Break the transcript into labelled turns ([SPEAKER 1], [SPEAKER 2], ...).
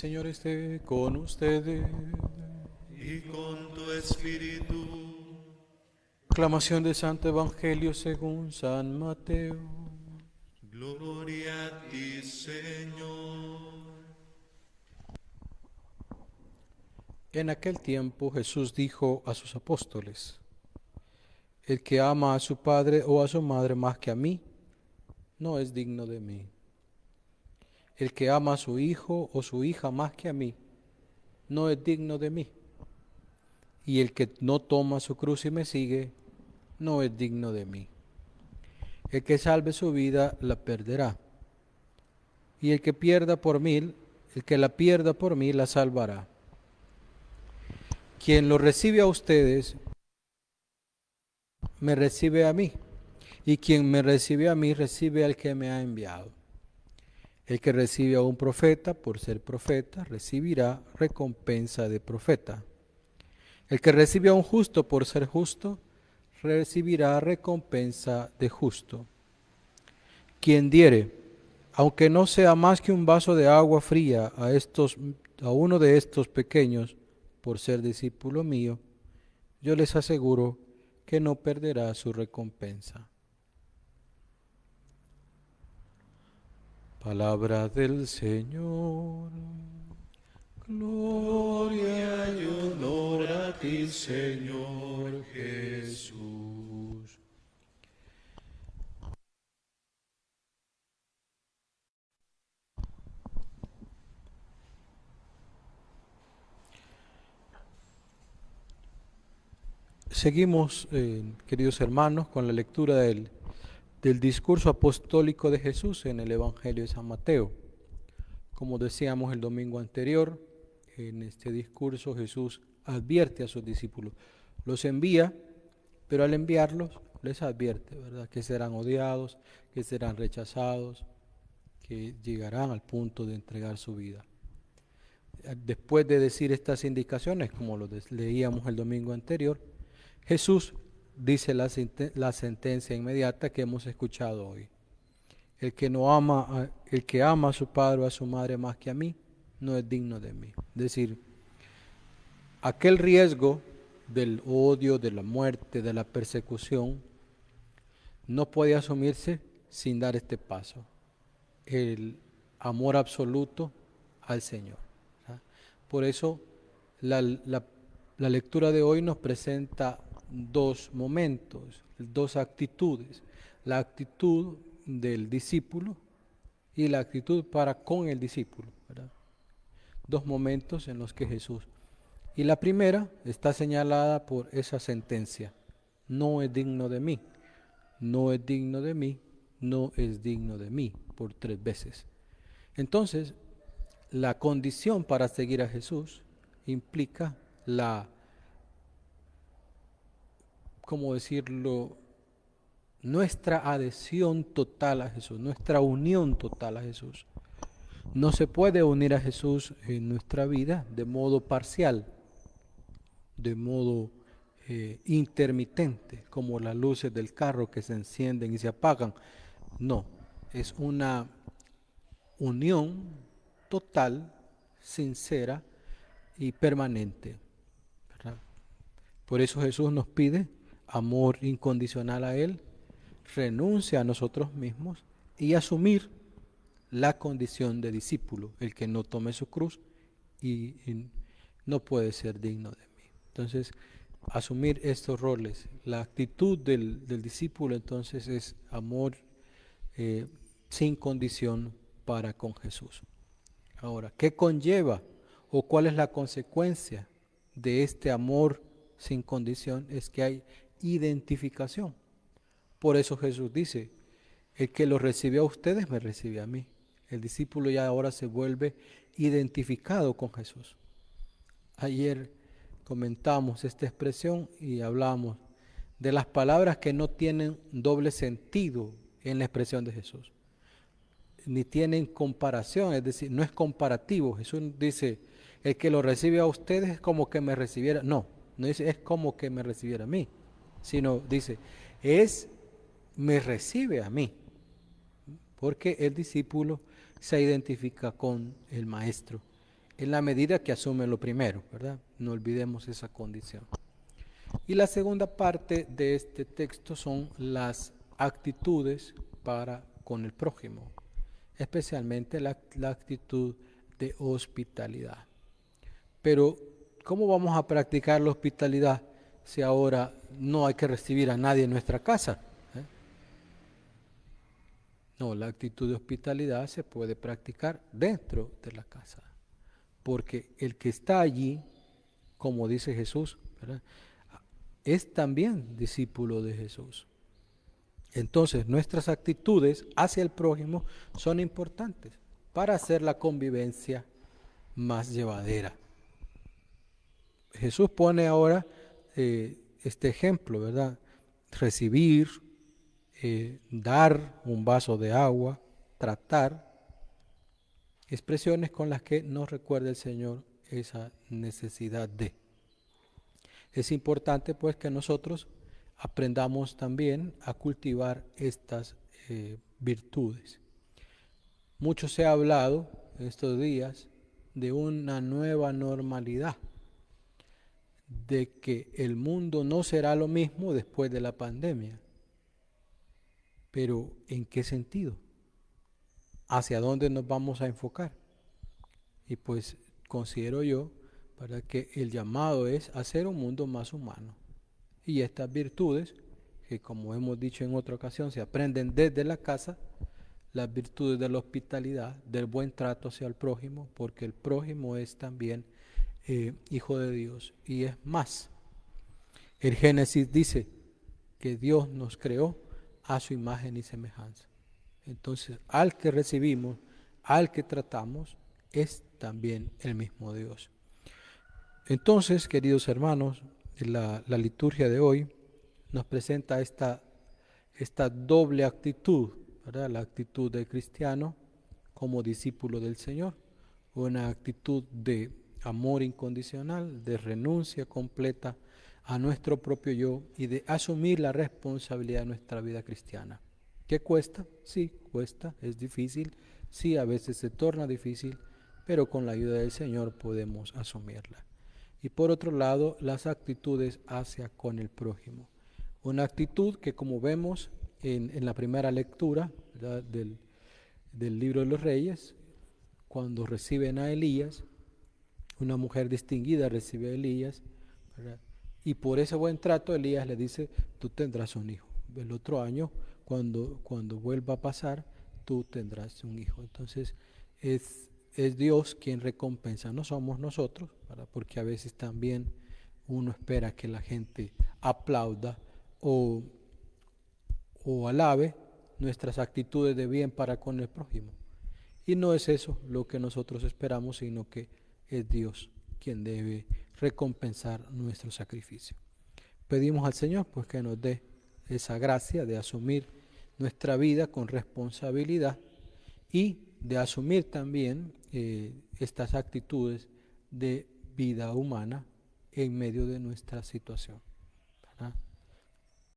[SPEAKER 1] Señor esté con ustedes.
[SPEAKER 2] Y con tu espíritu.
[SPEAKER 1] Proclamación del Santo Evangelio según San Mateo.
[SPEAKER 2] Gloria a ti, Señor.
[SPEAKER 1] En aquel tiempo Jesús dijo a sus apóstoles: El que ama a su padre o a su madre más que a mí, no es digno de mí. El que ama a su hijo o su hija más que a mí, no es digno de mí. Y el que no toma su cruz y me sigue, no es digno de mí. El que salve su vida, la perderá. Y el que la pierda por mí, la salvará. Quien lo recibe a ustedes, me recibe a mí. Y quien me recibe a mí, recibe al que me ha enviado. El que recibe a un profeta por ser profeta, recibirá recompensa de profeta. El que recibe a un justo por ser justo, recibirá recompensa de justo. Quien diere, aunque no sea más que un vaso de agua fría a uno de estos pequeños, por ser discípulo mío, yo les aseguro que no perderá su recompensa. Palabra del Señor.
[SPEAKER 2] Gloria y honor a ti, Señor Jesús.
[SPEAKER 1] Seguimos, queridos hermanos, con la lectura del discurso apostólico de Jesús en el Evangelio de San Mateo. Como decíamos el domingo anterior, en este discurso Jesús advierte a sus discípulos. Los envía, pero al enviarlos les advierte, ¿verdad?, que serán odiados, que serán rechazados, que llegarán al punto de entregar su vida. Después de decir estas indicaciones, como lo leíamos el domingo anterior, Jesús dice la sentencia inmediata que hemos escuchado hoy. El que ama a su padre o a su madre más que a mí, no es digno de mí. Es decir, aquel riesgo del odio, de la muerte, de la persecución, no puede asumirse sin dar este paso. El amor absoluto al Señor. Por eso la lectura de hoy nos presenta dos momentos, dos actitudes. La actitud del discípulo y la actitud para con el discípulo, ¿verdad? Dos momentos en los que Jesús. Y la primera está señalada por esa sentencia: no es digno de mí, no es digno de mí, no es digno de mí, por 3 veces. Entonces, la condición para seguir a Jesús implica ¿cómo decirlo?, nuestra adhesión total a Jesús, nuestra unión total a Jesús. No se puede unir a Jesús en nuestra vida de modo parcial, de modo intermitente, como las luces del carro que se encienden y se apagan. No, es una unión total, sincera y permanente, ¿verdad? Por eso Jesús nos pide amor incondicional a Él, renuncia a nosotros mismos y asumir la condición de discípulo. El que no tome su cruz y no puede ser digno de mí. Entonces, asumir estos roles, la actitud del discípulo entonces es amor sin condición para con Jesús. Ahora, ¿qué conlleva o cuál es la consecuencia de este amor sin condición? Es que hay identificación. Por eso Jesús dice: el que lo recibe a ustedes me recibe a mí. El discípulo ya ahora se vuelve identificado con Jesús. Ayer comentamos esta expresión y hablamos de las palabras que no tienen doble sentido en la expresión de Jesús, ni tienen comparación, es decir, no es comparativo. Jesús dice: el que lo recibe a ustedes es como que me recibiera. No, no dice es como que me recibiera a mí, sino dice me recibe a mí, porque el discípulo se identifica con el maestro. en la medida que asumen lo primero, ¿verdad? No olvidemos esa condición. Y la segunda parte de este texto son las actitudes para con el prójimo, especialmente la actitud de hospitalidad. Pero, ¿cómo vamos a practicar la hospitalidad si ahora no hay que recibir a nadie en nuestra casa? No, la actitud de hospitalidad se puede practicar dentro de la casa, porque el que está allí, como dice Jesús, ¿verdad?, es también discípulo de Jesús. Entonces, nuestras actitudes hacia el prójimo son importantes para hacer la convivencia más llevadera. Jesús pone ahora este ejemplo, ¿verdad? Recibir, dar un vaso de agua, tratar, expresiones con las que nos recuerda el Señor esa necesidad de. Es importante pues que nosotros aprendamos también a cultivar estas virtudes. Mucho se ha hablado estos días de una nueva normalidad, de que el mundo no será lo mismo después de la pandemia. Pero ¿en qué sentido? ¿Hacia dónde nos vamos a enfocar? Y pues considero yo para que el llamado es hacer un mundo más humano. Y estas virtudes, que como hemos dicho en otra ocasión, se aprenden desde la casa, las virtudes de la hospitalidad, del buen trato hacia el prójimo, porque el prójimo es también hijo de Dios. Y es más, el Génesis dice que Dios nos creó a su imagen y semejanza. Entonces, al que recibimos, al que tratamos, es también el mismo Dios. Entonces, queridos hermanos, la liturgia de hoy nos presenta esta doble actitud, ¿verdad? La actitud del cristiano como discípulo del Señor, una actitud de amor incondicional, de renuncia completa a nuestro propio yo y de asumir la responsabilidad de nuestra vida cristiana. ¿Qué cuesta? Sí, cuesta, es difícil, sí, a veces se torna difícil, pero con la ayuda del Señor podemos asumirla. Y por otro lado, las actitudes hacia con el prójimo. Una actitud que, como vemos en la primera lectura, ¿verdad?, del libro de los Reyes, cuando reciben a Elías, una mujer distinguida recibe a Elías, ¿verdad?, y por ese buen trato Elías le dice, tú tendrás un hijo. El otro año, cuando vuelva a pasar, tú tendrás un hijo. Entonces, es Dios quien recompensa, no somos nosotros, ¿verdad?, porque a veces también uno espera que la gente aplauda o alabe nuestras actitudes de bien para con el prójimo. Y no es eso lo que nosotros esperamos, sino que es Dios quien debe recompensar nuestro sacrificio. Pedimos al Señor pues que nos dé esa gracia de asumir nuestra vida con responsabilidad y de asumir también estas actitudes de vida humana en medio de nuestra situación.